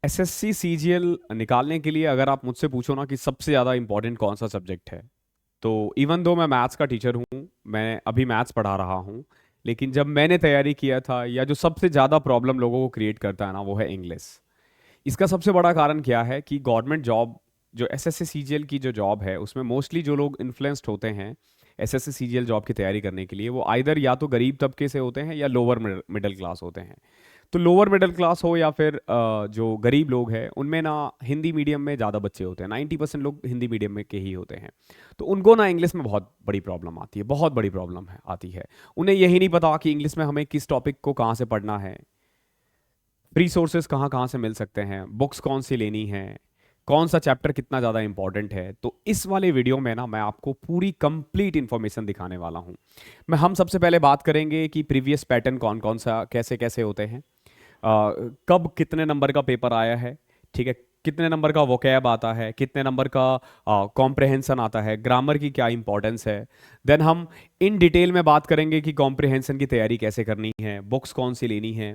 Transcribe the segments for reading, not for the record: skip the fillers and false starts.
SSC CGL निकालने के लिए अगर आप मुझसे पूछो ना कि सबसे ज़्यादा इंपॉर्टेंट कौन सा सब्जेक्ट है, तो इवन दो मैं मैथ्स का टीचर हूँ, मैं अभी मैथ्स पढ़ा रहा हूँ, लेकिन जब मैंने तैयारी किया था, या जो सबसे ज़्यादा प्रॉब्लम लोगों को क्रिएट करता है ना, वो है इंग्लिश। इसका सबसे बड़ा कारण क्या है कि गवर्नमेंट जॉब, जो एसएससी सीजीएल की जो जॉब है, उसमें मोस्टली जो लोग इन्फ्लुएंस्ड होते हैं एसएससी सीजीएल जॉब की तैयारी करने के लिए, वो आइदर या तो गरीब तबके से होते हैं या लोअर मिडिल क्लास होते हैं। तो लोअर मिडिल क्लास हो या फिर जो गरीब लोग हैं, उनमें ना हिंदी मीडियम में ज़्यादा बच्चे होते हैं, 90% लोग हिंदी मीडियम में के ही होते हैं। तो उनको ना इंग्लिश में बहुत बड़ी प्रॉब्लम आती है, बहुत बड़ी प्रॉब्लम है आती है। उन्हें यही नहीं पता कि इंग्लिश में हमें किस टॉपिक को कहाँ से पढ़ना है, फ्री सोर्सेज कहाँ कहाँ से मिल सकते हैं, बुक्स कौन सी लेनी है, कौन सा चैप्टर कितना ज़्यादा इंपॉर्टेंट है। तो इस वाले वीडियो में ना मैं आपको पूरी कंप्लीट इन्फॉर्मेशन दिखाने वाला हूँ। हम सबसे पहले बात करेंगे कि प्रीवियस पैटर्न कौन कौन सा कैसे कैसे होते हैं, कब कितने नंबर का पेपर आया है, ठीक है, कितने नंबर का वोकैब आता है, कितने नंबर का कॉम्प्रहेंसन आता है, ग्रामर की क्या इंपॉर्टेंस है। देन हम इन डिटेल में बात करेंगे कि कॉम्प्रहेंसन की तैयारी कैसे करनी है, बुक्स कौन सी लेनी है।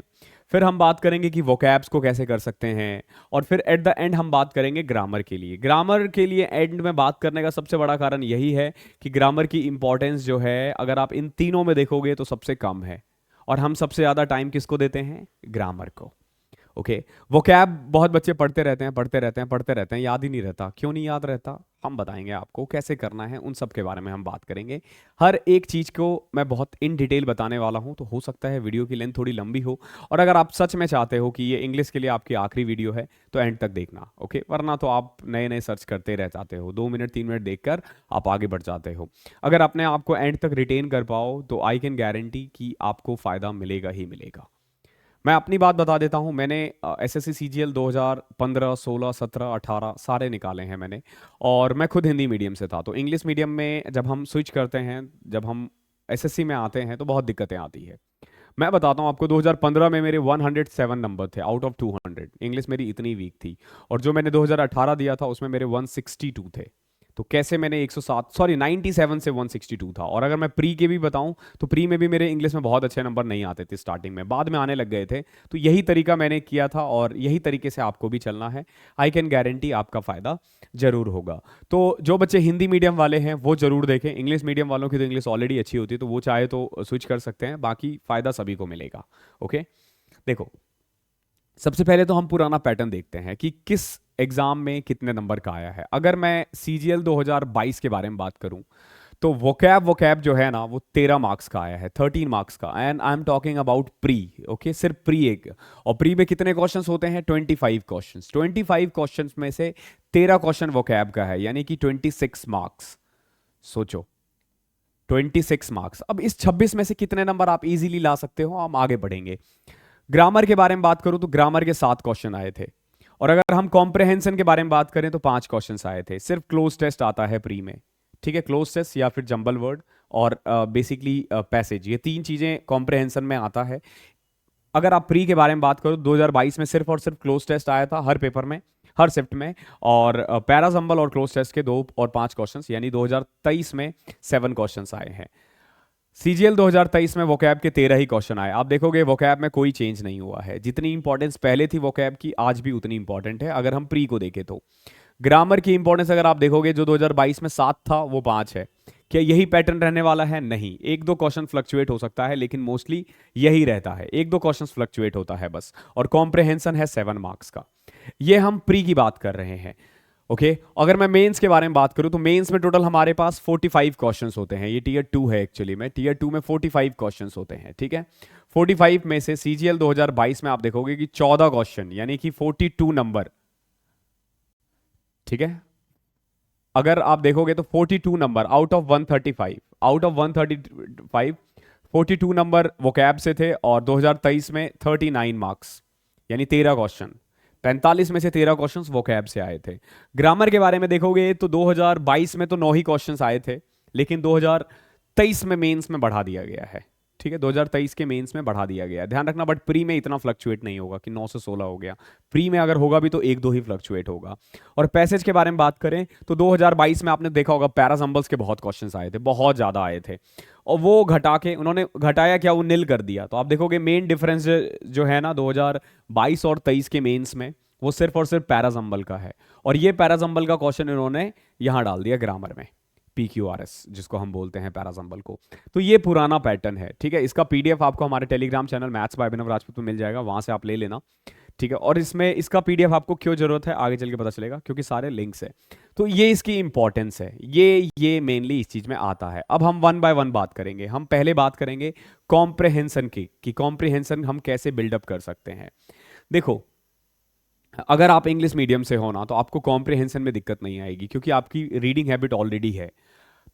फिर हम बात करेंगे कि वोकैब्स को कैसे कर सकते हैं। और फिर एट द एंड हम बात करेंगे ग्रामर के लिए। ग्रामर के लिए एंड में बात करने का सबसे बड़ा कारण यही है कि ग्रामर की इंपॉर्टेंस जो है, अगर आप इन तीनों में देखोगे तो सबसे कम है, और हम सबसे ज़्यादा टाइम किसको देते हैं? ग्रामर को। ओके। वोकैब बहुत बच्चे पढ़ते रहते हैं, पढ़ते रहते हैं, पढ़ते रहते हैं, याद ही नहीं रहता। क्यों नहीं याद रहता? हम बताएंगे आपको कैसे करना है, उन सब के बारे में हम बात करेंगे। हर एक चीज़ को मैं बहुत इन डिटेल बताने वाला हूं, तो हो सकता है वीडियो की लेंथ थोड़ी लंबी हो। और अगर आप सच में चाहते हो कि ये इंग्लिश के लिए आपकी आखिरी वीडियो है, तो एंड तक देखना। ओके, वरना तो आप नए नए सर्च करते रह जाते हो, 2 मिनट 3 मिनट देखकर आप आगे बढ़ जाते हो। अगर अपने आप को एंड तक रिटेन कर पाओ, तो आई कैन गारंटी कि आपको फ़ायदा मिलेगा ही मिलेगा। मैं अपनी बात बता देता हूँ। मैंने एसएससी सीजीएल 2015, 16, 17, 18 सारे निकाले हैं मैंने। और मैं खुद हिंदी मीडियम से था, तो इंग्लिश मीडियम में जब हम स्विच करते हैं, जब हम एसएससी में आते हैं, तो बहुत दिक्कतें आती है। मैं बताता हूँ आपको, 2015 में मेरे 107 नंबर थे आउट ऑफ 200। इंग्लिश मेरी इतनी वीक थी। और जो मैंने 2018 दिया था, उसमें मेरे 162 थे। तो कैसे मैंने 107, सॉरी 97 से 162 था। और अगर मैं प्री के भी बताऊं, तो प्री में भी मेरे इंग्लिश में बहुत अच्छे नंबर नहीं आते थे स्टार्टिंग में, बाद में आने लग गए थे। तो यही तरीका मैंने किया था, और यही तरीके से आपको भी चलना है। आई कैन गारंटी आपका फ़ायदा जरूर होगा। तो जो बच्चे हिंदी मीडियम वाले हैं वो जरूर देखें। इंग्लिश मीडियम वालों की तो इंग्लिश ऑलरेडी अच्छी होती है, तो वो चाहे तो स्विच कर सकते हैं, बाकी फ़ायदा सभी को मिलेगा। ओके, देखो, सबसे पहले तो हम पुराना पैटर्न देखते हैं कि किस एग्जाम में कितने नंबर का आया है। अगर मैं सीजीएल 2022 के बारे में बात करूं, तो वोकैब जो है ना, वो 13 मार्क्स का आया है, 13 मार्क्स का। And I am talking about pre. Okay, सिर्फ प्री एक। और प्री में कितने क्वेश्चंस होते हैं? 25 क्वेश्चंस। 25 क्वेश्चंस में से 13 क्वेश्चन वोकैब का है, यानी कि 26 मार्क्स। सोचो, 26 मार्क्स। अब इस 26 में से कितने नंबर आप इजीली ला सकते हो? हम आगे बढ़ेंगे। ग्रामर के बारे में बात करूं, तो ग्रामर के 7 क्वेश्चन आए थे। और अगर हम कॉम्प्रहेंशन के बारे में बात करें, तो 5 क्वेश्चंस आए थे। सिर्फ क्लोज टेस्ट आता है प्री में, ठीक है, क्लोज टेस्ट या फिर जंबल वर्ड और बेसिकली पैसेज, ये तीन चीजें कॉम्प्रहेंशन में आता है। अगर आप प्री के बारे में बात करो, 2022 में सिर्फ और सिर्फ क्लोज टेस्ट आया था हर पेपर में, हर शिफ्ट में। और पैराजंबल और क्लोज टेस्ट के 2 और 5 क्वेश्चंस, यानी 2023 में 7 क्वेश्चंस आए हैं। सीजीएल 2023 में वोकैब के 13 ही क्वेश्चन आए। आप देखोगे वोकैब में कोई चेंज नहीं हुआ है। जितनी इंपॉर्टेंस पहले थी वोकैब की, आज भी उतनी इंपॉर्टेंट है, अगर हम प्री को देखें तो। ग्रामर की इंपॉर्टेंस अगर आप देखोगे, जो 2022 में 7 था, वो 5 है। क्या यही पैटर्न रहने वाला है? नहीं, एक दो क्वेश्चन फ्लक्चुएट हो सकता है, लेकिन मोस्टली यही रहता है, एक दो क्वेश्चन फ्लक्चुएट होता है बस। और कॉम्प्रहेंशन है 7 मार्क्स का। ये हम प्री की बात कर रहे हैं। ओके, अगर मैं मेंस के बारे में बात करूं, तो मेंस में टोटल हमारे पास 45 क्वेश्चंस होते हैं। ये टीयर 2 है एक्चुअली में, टीयर 2 में 45 क्वेश्चंस होते हैं, ठीक है। 45 में से सीजीएल 2022 में आप देखोगे कि 14 क्वेश्चन, यानी कि 42 नंबर, ठीक है। अगर आप देखोगे तो 42 number out of 135, out of 135 42 number vocab से थे। और 2023 में 39 मार्क्स, यानी 13 क्वेश्चन, 45 में से 13 क्वेश्चंस वोकैब से आए थे। ग्रामर के बारे में देखोगे तो 2022 में तो 9 ही क्वेश्चंस आए थे, लेकिन 2023 में मेंस में बढ़ा दिया गया है, ठीक है। 2023 के मेंस में बढ़ा दिया गया है, ध्यान रखना। बट प्री में इतना फ्लक्चुएट नहीं होगा कि 9 से 16 हो गया। प्री में अगर होगा भी तो एक दो ही फ्लक्चुएट होगा। और पैसेज के बारे में बात करें, तो 2022 में आपने देखा होगा पैराजंबल्स के बहुत क्वेश्चंस आए थे, बहुत ज़्यादा आए थे। और वो घटा के उन्होंने घटाया क्या, वो निल कर दिया। तो आप देखोगे मेन डिफरेंस जो है ना 2022 और 23 के मेंस में, वो सिर्फ और सिर्फ पैराजम्बल का है। और ये पैराजम्बल का क्वेश्चन इन्होंने यहां डाल दिया ग्रामर में, PQRS जिसको हम बोलते हैं पैराजम्बल को। तो ये पुराना पैटर्न है, ठीक है। इसका PDF आपको हमारे टेलीग्राम चैनल मैथ्स बाय अभिनव राजपूत में मिल जाएगा, वहां से आप ले लेना, ठीक है। और इसमें इसका PDF आपको क्यों जरूरत है आगे चल के पता चलेगा, क्योंकि सारे लिंक्स है। तो ये इसकी इंपॉर्टेंस है, ये मेनली इस चीज में आता है। अब हम वन बाय वन बात करेंगे। हम पहले बात करेंगे कॉम्प्रहेंशन की, कि कॉम्प्रहेंशन हम कैसे बिल्डअप कर सकते हैं। देखो, अगर आप इंग्लिश मीडियम से हो ना, तो आपको कॉम्प्रिहेंशन में दिक्कत नहीं आएगी, क्योंकि आपकी रीडिंग हैबिट ऑलरेडी है।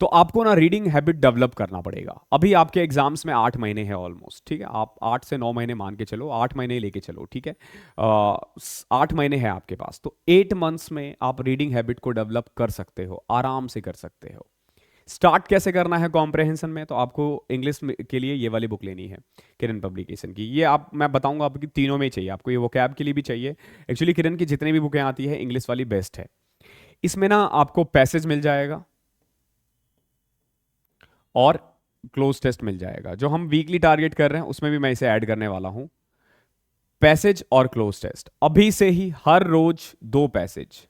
तो आपको ना रीडिंग हैबिट डेवलप करना पड़ेगा। अभी आपके एग्जाम्स में 8 महीने हैं ऑलमोस्ट, ठीक है। आप 8 से 9 महीने मान के चलो, 8 महीने लेके चलो, ठीक है। 8 महीने हैं आपके पास, तो 8 मंथ्स में आप रीडिंग हैबिट को डेवलप कर सकते हो, आराम से कर सकते हो। स्टार्ट कैसे करना है कॉम्प्रहेंशन में, तो आपको इंग्लिश के लिए ये वाली बुक लेनी है किरण पब्लिकेशन की। ये आप, मैं बताऊंगा आपकी तीनों में ही चाहिए आपको, ये वोकैब के लिए भी चाहिए। एक्चुअली किरण की जितनी भी बुकें आती है इंग्लिश वाली बेस्ट है। इसमें ना आपको पैसेज मिल जाएगा और क्लोज टेस्ट मिल जाएगा। जो हम वीकली टारगेट कर रहे हैं उसमें भी मैं इसे ऐड करने वाला हूं, पैसेज और क्लोज टेस्ट। अभी से ही हर रोज 2 पैसेज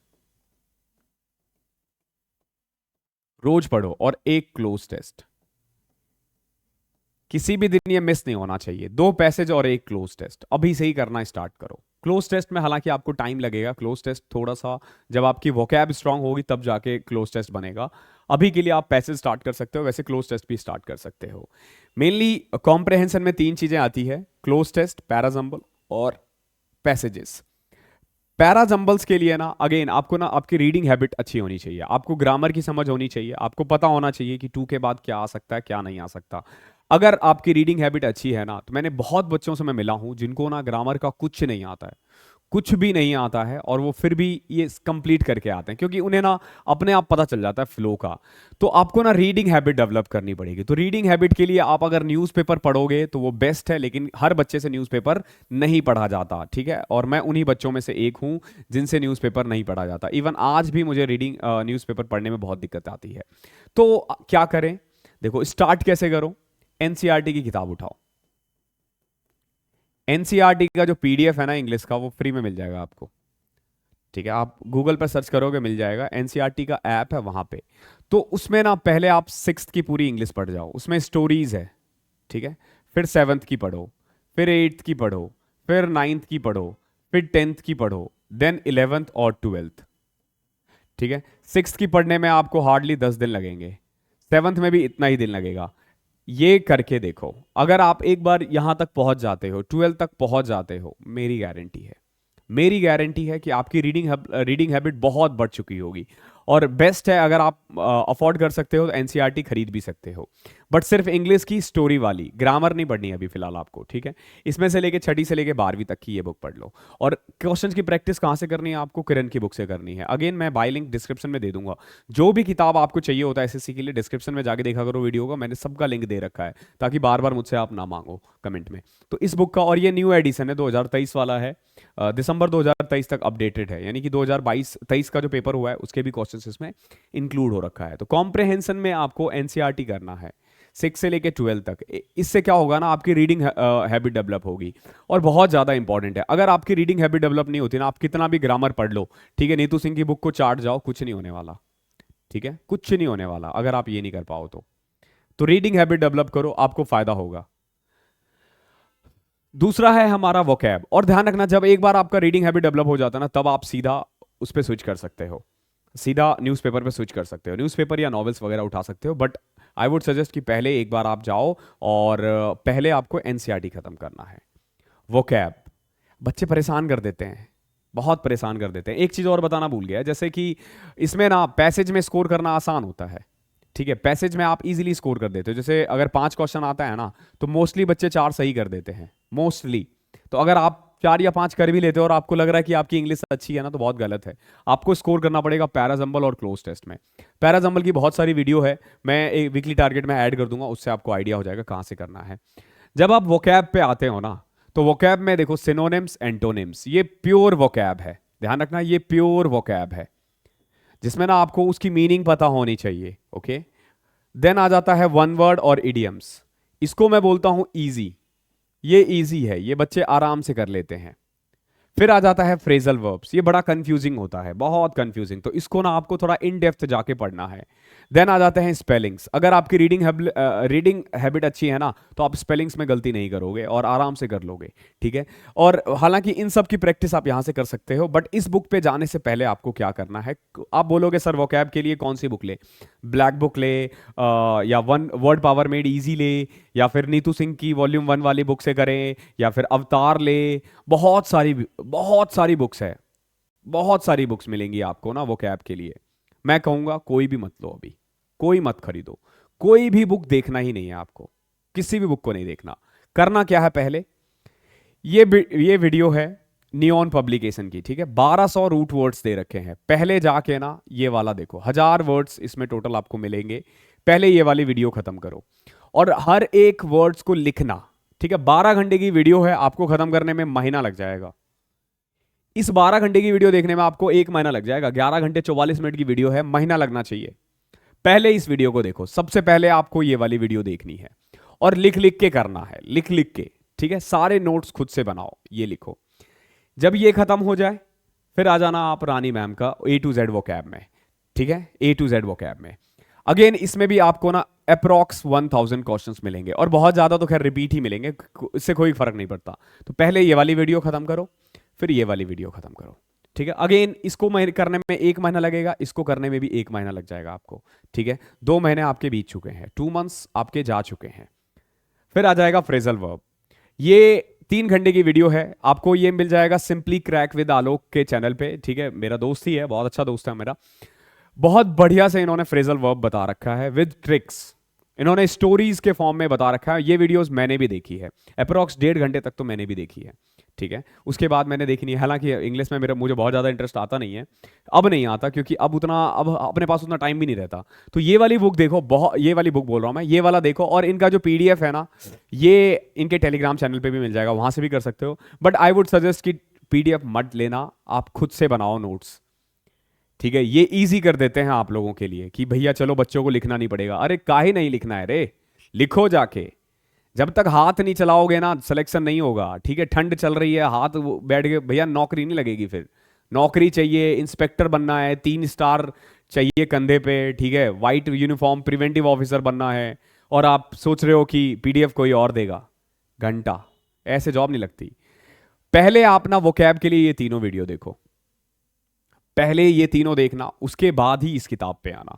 रोज पढ़ो और 1 क्लोज टेस्ट। किसी भी दिन ये मिस नहीं होना चाहिए। 2 पैसेज और 1 क्लोज टेस्ट अभी से ही करना स्टार्ट करो। क्लोज टेस्ट में हालांकि आपको टाइम लगेगा, क्लोज टेस्ट थोड़ा सा जब आपकी वोकैब स्ट्रांग होगी तब जाके क्लोज टेस्ट बनेगा। अभी के लिए आप पैसेज स्टार्ट कर सकते हो, वैसे क्लोज टेस्ट भी स्टार्ट कर सकते हो। मेनली कॉम्प्रहेंशन में 3 चीजें आती है, क्लोज टेस्ट, पैराजम्बल और पैसेजेस। पैराजम्बल्स के लिए ना, अगेन आपको ना आपकी रीडिंग हैबिट अच्छी होनी चाहिए, आपको ग्रामर की समझ होनी चाहिए, आपको पता होना चाहिए कि टू के बाद क्या आ सकता है क्या नहीं आ सकता। अगर आपकी रीडिंग हैबिट अच्छी है ना, तो मैंने बहुत बच्चों से मैं मिला हूं जिनको ना ग्रामर का कुछ नहीं आता है, कुछ भी नहीं आता है, और वो फिर भी ये कंप्लीट करके आते हैं, क्योंकि उन्हें ना अपने आप पता चल जाता है फ्लो का। तो आपको ना रीडिंग हैबिट डेवलप करनी पड़ेगी। तो रीडिंग हैबिट के लिए आप अगर न्यूज़पेपर पढ़ोगे तो वो बेस्ट है, लेकिन हर बच्चे से न्यूज़पेपर नहीं पढ़ा जाता, ठीक है। और मैं उन्हीं बच्चों में से एक हूं जिनसे न्यूज़पेपर नहीं पढ़ा जाता। इवन आज भी मुझे रीडिंग न्यूज़पेपर पढ़ने में बहुत दिक्कत आती है। तो क्या करें, देखो स्टार्ट कैसे करो, एनसीईआरटी की किताब उठाओ। एनसीईआरटी का जो PDF है ना इंग्लिश का, वो फ्री में मिल जाएगा आपको, ठीक है। आप गूगल पर सर्च करोगे मिल जाएगा, एनसीईआरटी का ऐप है वहां पे। तो उसमें ना पहले आप 6th की पूरी इंग्लिश पढ़ जाओ, उसमें स्टोरीज है, ठीक है। फिर 7th की पढ़ो, फिर 8th की पढ़ो, फिर 9th की पढ़ो, फिर 10th की पढ़ो, देन 11th और 12th, ठीक है। 6th की पढ़ने में आपको हार्डली 10 दिन लगेंगे, 7th में भी इतना ही दिन लगेगा। ये करके देखो, अगर आप एक बार यहां तक पहुंच जाते हो, 12 तक पहुंच जाते हो, मेरी गारंटी है, मेरी गारंटी है कि आपकी रीडिंग हैबिट बहुत बढ़ चुकी होगी। और बेस्ट है, अगर आप अफोर्ड कर सकते हो तो एनसीईआरटी खरीद भी सकते हो, बट सिर्फ इंग्लिश की स्टोरी वाली, ग्रामर नहीं पढ़नी अभी फिलहाल आपको, ठीक है। इसमें से लेके 6ठी से लेके 12वीं तक की ये बुक पढ़ लो। और क्वेश्चंस की प्रैक्टिस कहाँ से करनी है, आपको किरण की बुक से करनी है। अगेन मैं बाय लिंक डिस्क्रिप्शन में दे दूंगा, जो भी किताब आपको चाहिए होता है एसएससी के लिए, डिस्क्रिप्शन में जाके देखा करो वीडियो का, मैंने सबका लिंक दे रखा है, ताकि बार बार मुझसे आप ना मांगो कमेंट में। तो इस बुक का, और ये न्यू एडिशन है, 2023 वाला है, दिसंबर 2023 तक अपडेटेड है, यानी कि 2022-23 का जो पेपर हुआ है उसके भी क्वेश्चंस इसमें इंक्लूड हो रखा है। तो कॉम्प्रहेंशन में आपको एनसीईआरटी करना है 6 से लेके 12 तक। इससे क्या होगा ना, आपकी रीडिंग हैबिट डेवलप होगी। और बहुत ज़्यादा इंपॉर्टेंट है, अगर आपकी रीडिंग हैबिट डेवलप नहीं होती ना, आप कितना भी ग्रामर पढ़ लो, ठीक है, नीतू सिंह की बुक को चाट जाओ, कुछ नहीं होने वाला, ठीक है, कुछ नहीं होने वाला अगर आप ये नहीं कर पाओ तो रीडिंग हैबिट डेवलप करो, आपको फायदा होगा। दूसरा है हमारा वोकैब। और ध्यान रखना, जब एक बार आपका रीडिंग हैबिट डेवलप हो जाता है ना, तब आप सीधा उस पर स्विच कर सकते हो, सीधा न्यूज़पेपर पे स्विच कर सकते हो, न्यूज़पेपर या नॉवेल्स वगैरह उठा सकते हो। बट आई वुड सजेस्ट कि पहले एक बार आप जाओ और पहले आपको एनसीईआरटी खत्म करना है। वोकैब बच्चे परेशान कर देते हैं, बहुत परेशान कर देते हैं। एक चीज़ और बताना भूल गया, जैसे कि इसमें ना पैसेज में स्कोर करना आसान होता है, ठीक है। पैसेज में आप इजीली स्कोर कर देते हो, जैसे अगर 5 क्वेश्चन आता है ना, तो मोस्टली बच्चे 4 सही कर देते हैं, मोस्टली। तो अगर आप 4 या 5 कर भी लेते हो और आपको लग रहा है कि आपकी इंग्लिश अच्छी है ना, तो बहुत गलत है। आपको स्कोर करना पड़ेगा पैराजम्बल और क्लोज टेस्ट में। पैराजम्बल की बहुत सारी वीडियो है, मैं एक वीकली टारगेट में ऐड कर दूंगा, उससे आपको आइडिया हो जाएगा कहाँ से करना है। जब आप वोकैब पे आते हो ना, तो वोकैब में देखो सिनोनिम्स, एंटोनिम्स, ये प्योर वोकैब है, ध्यान रखना, ये प्योर वोकैब है, जिसमें ना आपको उसकी मीनिंग पता होनी चाहिए, ओके। देन आ जाता है वन वर्ड और इडियम्स, इसको मैं बोलता हूं इजी, ये इजी है, ये बच्चे आराम से कर लेते हैं। फिर आ जाता है फ्रेजल वर्ब्स, ये बड़ा कंफ्यूजिंग होता है, बहुत कंफ्यूजिंग, तो इसको ना आपको थोड़ा इन डेप्थ जाके पढ़ना है। देन आ जाते हैं स्पेलिंग्स। अगर आपकी रीडिंग हैबिट अच्छी है ना, तो आप स्पेलिंग्स में गलती नहीं करोगे और आराम से कर लोगे, ठीक है। और हालांकि इन सब की प्रैक्टिस आप यहां से कर सकते हो, बट इस बुक पे जाने से पहले आपको क्या करना है, आप बोलोगे सर वोकैब के लिए कौन सी बुक ले, ब्लैक बुक ले, या one word power made easy ले, या फिर नीतू सिंह की वॉल्यूम 1 वाली बुक से करें, या फिर अवतार ले। बहुत सारी बुक्स है, बहुत सारी बुक्स मिलेंगी आपको ना वो कैब के लिए। मैं कहूंगा कोई भी मत लो अभी, कोई मत खरीदो, कोई भी बुक देखना ही नहीं है आपको, किसी भी बुक को नहीं देखना। करना क्या है, पहले ये वीडियो है नियॉन पब्लिकेशन की, ठीक है। 1200 रूट वर्ड्स दे रखे हैं, पहले जाके ना ये वाला देखो, 1000 वर्ड्स इसमें टोटल आपको मिलेंगे। पहले ये वाली वीडियो खत्म करो और हर एक वर्ड्स को लिखना, ठीक है। 12 घंटे की वीडियो है, आपको खत्म करने में महीना लग जाएगा। इस 12 घंटे की वीडियो देखने में आपको 1 महीना लग जाएगा। 11 घंटे 44 मिनट की वीडियो है, महीना लगना चाहिए। पहले इस वीडियो को देखो, सबसे पहले आपको ये वाली वीडियो देखनी है और लिख लिख के करना है, लिख लिख के, ठीक है। सारे नोट्स खुद से बनाओ, ये लिखो। जब ये खत्म हो जाए फिर आ जाना आप रानी मैम का A to Z वोकैब में, ठीक है, A to Z वोकैब में। अगेन इसमें भी आपको ना अप्रॉक्स 1000 क्वेश्चंस मिलेंगे और बहुत ज्यादा तो खैर रिपीट ही मिलेंगे, इससे कोई फर्क नहीं पड़ता। तो पहले ये वाली वीडियो खत्म करो, फिर ये वाली वीडियो खत्म करो, ठीक है। अगेन इसको करने में 1 महीना लगेगा, इसको करने में भी 1 महीना लग जाएगा आपको, ठीक है। 2 महीने आपके बीत चुके हैं, 2 मंथ्स आपके जा चुके हैं। फिर आ जाएगा फ्रेजल वर्ब। ये 3 घंटे की वीडियो है, आपको ये मिल जाएगा सिंपली क्रैक विद आलोक के चैनल पे, ठीक है। मेरा दोस्त ही है, बहुत अच्छा दोस्त है मेरा। बहुत बढ़िया से इन्होंने फ्रेजल वर्ब बता रखा है विद ट्रिक्स, इन्होंने स्टोरीज के फॉर्म में बता रखा है। ये वीडियोस मैंने भी देखी है, अप्रॉक्स 1.5 घंटे तक तो मैंने भी देखी है, ठीक है। उसके बाद मैंने देखी नहीं, हालांकि इंग्लिश में मुझे बहुत ज़्यादा इंटरेस्ट आता नहीं है, अब नहीं आता, क्योंकि अब अपने पास उतना टाइम भी नहीं रहता। तो ये वाली बुक देखो, बहुत, ये वाली बुक बोल रहा हूँ मैं, ये वाला देखो। और इनका जो PDF है ना, ये इनके टेलीग्राम चैनल पे भी मिल जाएगा, वहां से भी कर सकते हो। बट आई वुड सजेस्ट कि PDF मत लेना, आप खुद से बनाओ नोट्स, ठीक है। ये इजी कर देते हैं आप लोगों के लिए कि भैया चलो बच्चों को लिखना नहीं पड़ेगा। अरे काहे नहीं लिखना है रे, लिखो जाके। जब तक हाथ नहीं चलाओगे ना सिलेक्शन नहीं होगा, ठीक है। ठंड चल रही है, हाथ बैठ के भैया नौकरी नहीं लगेगी। फिर नौकरी चाहिए, इंस्पेक्टर बनना है, 3 स्टार चाहिए कंधे पे, ठीक है, वाइट यूनिफॉर्म, प्रिवेंटिव ऑफिसर बनना है, और आप सोच रहे हो कि PDF कोई और देगा घंटा, ऐसे जॉब नहीं लगती। पहले आप ना वोकैब के लिए ये तीनों वीडियो देखो, पहले ये तीनों देखना, उसके बाद ही इस किताब पे आना,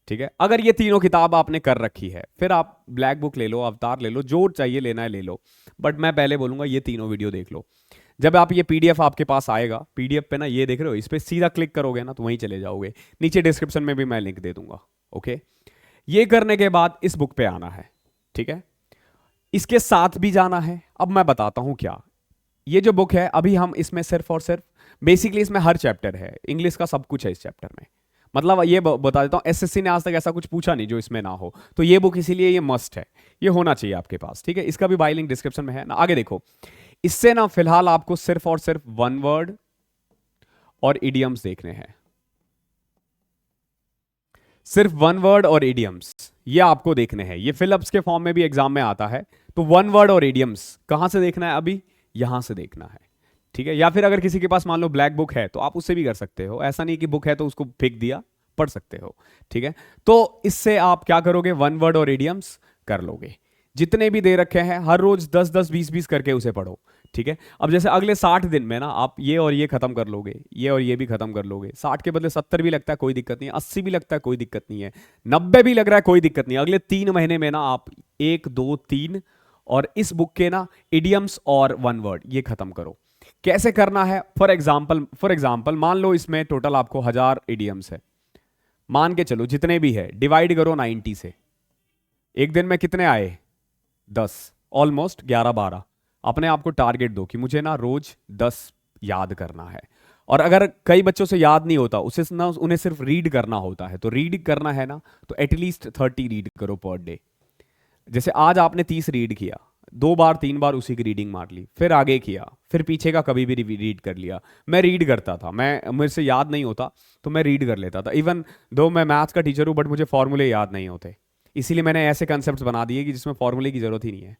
ठीक है। अगर ये तीनों किताब आपने कर रखी है, फिर आप ब्लैक बुक ले लो, अवतार ले लो, जो चाहिए लेना है ले लो। बट मैं पहले बोलूंगा ये तीनों वीडियो देख लो। जब आप ये PDF आपके पास आएगा, PDF पे ना ये देख रहे हो, इस पर सीधा क्लिक करोगे ना तो वहीं चले जाओगे। नीचे डिस्क्रिप्शन में भी मैं लिंक दे दूंगा, ओके। ये करने के बाद इस बुक पे आना है, ठीक है। इसके साथ भी जाना है। अब मैं बताता हूं क्या, ये जो बुक है अभी हम इसमें सिर्फ और सिर्फ बेसिकली इसमें हर चैप्टर है, इंग्लिश का सब कुछ है इस चैप्टर में। मतलब ये बता देता हूँ, SSC ने आज तक ऐसा कुछ पूछा नहीं जो इसमें ना हो, तो ये बुक इसीलिए ये मस्ट है, ये होना चाहिए आपके पास, ठीक है। इसका भी बाय लिंक डिस्क्रिप्शन में है ना। आगे देखो, इससे ना फिलहाल आपको सिर्फ और सिर्फ 1 वर्ड और इडियम्स देखने हैं, सिर्फ 1 वर्ड और इडियम्स ये आपको देखने हैं। ये फिलअप्स के फॉर्म में भी एग्जाम में आता है। तो 1 वर्ड और इडियम्स कहां से देखना है, अभी यहां से देखना है, ठीक है। या फिर अगर किसी के पास मान लो ब्लैक बुक है तो आप उससे भी कर सकते हो, ऐसा नहीं कि बुक है तो उसको फेंक दिया, पढ़ सकते हो, ठीक है। तो इससे आप क्या करोगे, 1 वर्ड और इडियम्स कर लोगे। जितने भी दे रखे हैं हर रोज 10-10, 20-20 करके उसे पढ़ो, ठीक है। अब जैसे अगले 60 दिन में ना आप ये और ये खत्म कर लोगे, ये और ये भी खत्म कर लोगे। 60 के बदले 70 भी लगता है कोई दिक्कत नहीं है, 80 भी लगता है कोई दिक्कत नहीं है, 90 भी लग रहा है कोई दिक्कत नहीं है। अगले 3 महीने में ना आप 1, 2, 3 और इस बुक के ना इडियम्स और 1 वर्ड ये खत्म करो। कैसे करना है, फॉर एग्जाम्पल मान लो इसमें टोटल आपको 1000 इडियम्स है, मान के चलो जितने भी है, डिवाइड करो 90 से। एक दिन में कितने आए, 10, ऑलमोस्ट 11-12। अपने आप को टारगेट दो कि मुझे ना रोज 10 याद करना है। और अगर कई बच्चों से याद नहीं होता, उसे ना उन्हें सिर्फ रीड करना होता है, तो रीड करना है ना तो एटलीस्ट 30 रीड करो पर डे। जैसे आज आपने 30 रीड किया, 2 बार 3 बार उसी की रीडिंग मार ली, फिर आगे किया, फिर पीछे का कभी भी रीड कर लिया। मैं रीड करता था, मेरे से याद नहीं होता तो मैं रीड कर लेता था। इवन दो मैं मैथ्स का टीचर हूँ बट मुझे फॉर्मूले याद नहीं होते, इसीलिए मैंने ऐसे कंसेप्ट बना दिए कि जिसमें फॉर्मूले की जरूरत ही नहीं है,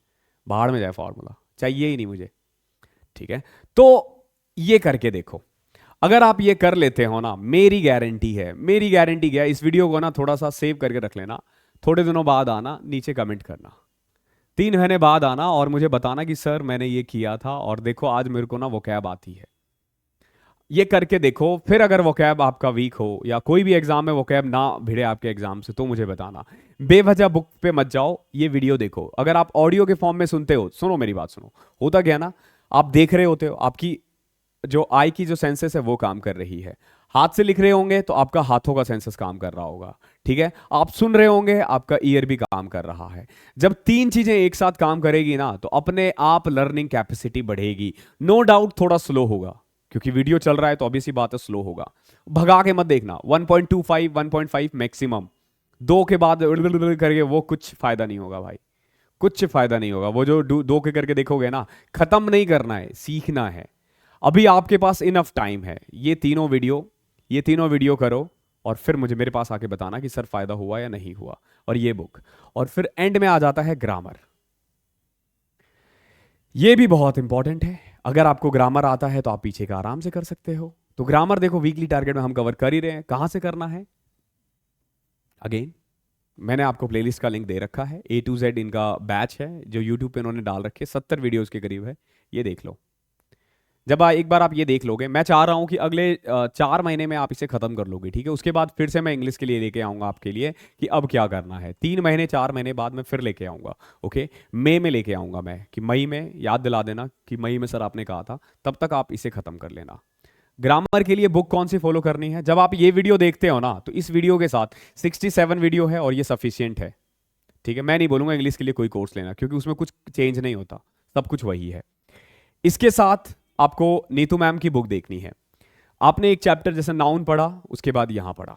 बाहर में जाए फॉर्मूला, चाहिए ही नहीं मुझे, ठीक है। तो ये करके देखो। अगर आप ये कर लेते हो ना, मेरी गारंटी है, मेरी गारंटी क्या है, इस वीडियो को ना थोड़ा सा सेव करके रख लेना। थोड़े दिनों बाद आना, नीचे कमेंट करना, 3 महीने बाद आना और मुझे बताना कि सर मैंने ये किया था और देखो आज मेरे को ना वोकैब आती है। ये करके देखो, फिर अगर वोकैब आपका वीक हो या कोई भी एग्जाम में वोकैब ना भिड़े आपके एग्जाम से, तो मुझे बताना। बेवजह बुक पे मत जाओ, ये वीडियो देखो। अगर आप ऑडियो के फॉर्म में सुनते हो, सुनो मेरी बात सुनो, होता क्या ना, आप देख रहे होते हो, आपकी जो आई की जो सेंसेस है वो काम कर रही है। हाथ से लिख रहे होंगे तो आपका हाथों का सेंसस काम कर रहा होगा, ठीक है। आप सुन रहे होंगे, आपका ईयर भी काम कर रहा है। जब 3 चीजें एक साथ काम करेगी ना, तो अपने आप लर्निंग कैपेसिटी बढ़ेगी। नो डाउट थोड़ा स्लो होगा, क्योंकि वीडियो चल रहा है तो ऑब्वियसली बात है स्लो होगा। भगा के मत देखना, 1.25 1.5 मैक्सिमम। 2 के बाद करके वो कुछ फायदा नहीं होगा भाई, कुछ फायदा नहीं होगा। वो जो 2 के करके देखोगे ना, खत्म नहीं करना है, सीखना है। अभी आपके पास इनफ टाइम है, ये तीनों वीडियो करो और फिर मुझे मेरे पास आके बताना कि सर फायदा हुआ या नहीं हुआ। और ये बुक, और फिर एंड में आ जाता है ग्रामर। ये भी बहुत इंपॉर्टेंट है। अगर आपको ग्रामर आता है तो आप पीछे का आराम से कर सकते हो। तो ग्रामर देखो, वीकली टारगेट में हम कवर कर ही रहे हैं। कहां से करना है, अगेन मैंने आपको प्लेलिस्ट का लिंक दे रखा है। A to Z इनका बैच है जो यूट्यूब पे इन्होंने डाल रखे, 70 वीडियोस के करीब है, ये देख लो। जब एक बार आप ये देख लोगे, मैं चाह रहा हूं कि अगले 4 महीने में आप इसे खत्म कर लोगे, ठीक है। उसके बाद फिर से मैं इंग्लिश के लिए लेके आऊंगा आपके लिए कि अब क्या करना है। 3 महीने 4 महीने बाद मैं फिर लेके आऊंगा, ओके। मई में लेके आऊंगा मैं, कि मई में याद दिला देना कि मई में सर आपने कहा था, तब तक आप इसे खत्म कर लेना। ग्रामर के लिए बुक कौन सी फॉलो करनी है, जब आप ये वीडियो देखते हो ना, तो इस वीडियो के साथ 67 वीडियो है और ये सफिशियंट है, ठीक है। मैं नहीं बोलूंगा इंग्लिश के लिए कोई कोर्स लेना, क्योंकि उसमें कुछ चेंज नहीं होता, सब कुछ वही है। इसके साथ आपको नीतू मैम की बुक देखनी है। आपने एक चैप्टर जैसे नाउन पढ़ा, उसके बाद यहां पढ़ा,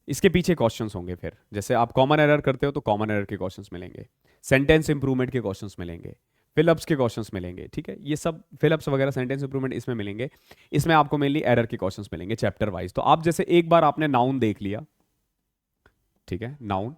इसके पीछे क्वेश्चंस होंगे। फिर जैसे आप कॉमन एरर करते हो तो कॉमन एरर के क्वेश्चंस मिलेंगे, सेंटेंस इंप्रूवमेंट के क्वेश्चंस मिलेंगे, फिलअप्स के क्वेश्चंस मिलेंगे, ठीक है। ये सब फिलअप्स वगैरह, सेंटेंस इंप्रूवमेंट इसमें मिलेंगे। इसमें आपको मेनली एरर के क्वेश्चंस मिलेंगे चैप्टर वाइज। तो आप जैसे एक बार आपने नाउन देख लिया, ठीक है, नाउन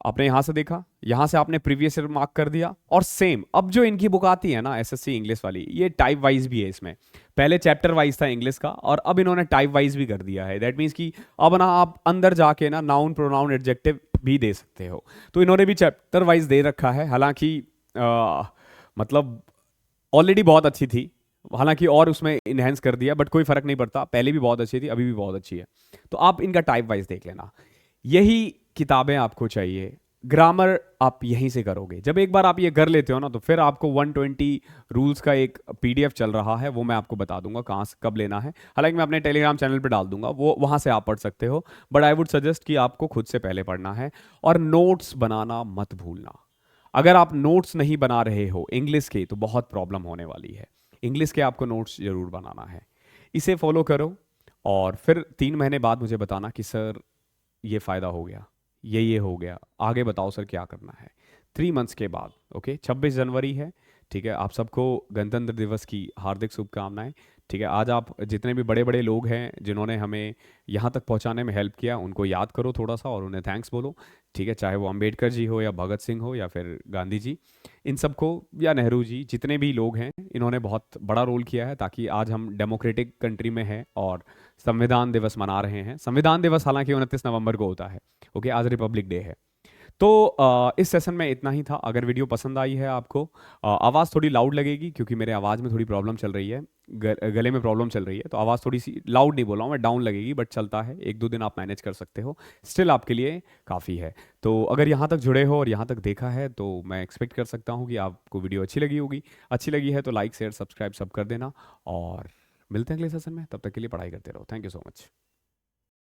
आपने यहां से देखा, यहां से आपने प्रीवियस ईयर मार्क कर दिया। और सेम अब जो इनकी बुक आती है ना एसएससी इंग्लिश वाली, ये टाइप वाइज भी है। इसमें पहले चैप्टर वाइज था इंग्लिश का, और अब इन्होंने टाइप वाइज भी कर दिया है। दैट मीन्स कि अब ना आप अंदर जाके ना नाउन, प्रोनाउन, एडजेक्टिव भी दे सकते हो। तो इन्होंने भी चैप्टर वाइज दे रखा है। हालांकि मतलब ऑलरेडी बहुत अच्छी थी, हालांकि और उसमें इन्हेंस कर दिया, बट कोई फर्क नहीं पड़ता। पहले भी बहुत अच्छी थी, अभी भी बहुत अच्छी है। तो आप इनका टाइप वाइज देख लेना। यही किताबें आपको चाहिए। ग्रामर आप यहीं से करोगे। जब एक बार आप ये कर लेते हो ना, तो फिर आपको 120 रूल्स का एक पीडीएफ चल रहा है, वो मैं आपको बता दूंगा कहाँ से कब लेना है। हालांकि मैं अपने टेलीग्राम चैनल पे डाल दूंगा, वो वहाँ से आप पढ़ सकते हो। बट आई वुड सजेस्ट कि आपको खुद से पहले पढ़ना है। और नोट्स बनाना मत भूलना। अगर आप नोट्स नहीं बना रहे हो इंग्लिश के, तो बहुत प्रॉब्लम होने वाली है। इंग्लिश के आपको नोट्स जरूर बनाना है। इसे फॉलो करो और फिर 3 महीने बाद मुझे बताना कि सर ये फ़ायदा हो गया, ये हो गया, आगे बताओ सर क्या करना है। 3 मंथ्स के बाद, ओके। 26 जनवरी है, ठीक है। आप सबको गणतंत्र दिवस की हार्दिक शुभकामनाएं, ठीक है। आज आप जितने भी बड़े बड़े लोग हैं जिन्होंने हमें यहाँ तक पहुँचाने में हेल्प किया, उनको याद करो थोड़ा सा और उन्हें थैंक्स बोलो, ठीक है। चाहे वो अंबेडकर जी हो या भगत सिंह हो या फिर गांधी जी, इन सबको, या नेहरू जी, जितने भी लोग हैं इन्होंने बहुत बड़ा रोल किया है ताकि आज हम डेमोक्रेटिक कंट्री में हैं और संविधान दिवस मना रहे हैं। संविधान दिवस हालांकि 29 नवंबर को होता है, ओके। आज रिपब्लिक डे है। तो इस सेशन में इतना ही था। अगर वीडियो पसंद आई है आपको, आवाज़ थोड़ी लाउड लगेगी क्योंकि मेरे आवाज़ में थोड़ी प्रॉब्लम चल रही है, गले में प्रॉब्लम चल रही है, तो आवाज़ थोड़ी सी लाउड नहीं बोल रहा हूँ मैं, डाउन लगेगी, बट चलता है। 1-2 दिन आप मैनेज कर सकते हो, स्टिल आपके लिए काफ़ी है। तो अगर यहाँ तक जुड़े हो और यहाँ तक देखा है, तो मैं एक्सपेक्ट कर सकता हूँ कि आपको वीडियो अच्छी लगी होगी। अच्छी लगी है तो लाइक, शेयर, सब्सक्राइब सब कर देना, और मिलते हैं अगले सेशन में। तब तक के लिए पढ़ाई करते रहो। Thank you so much.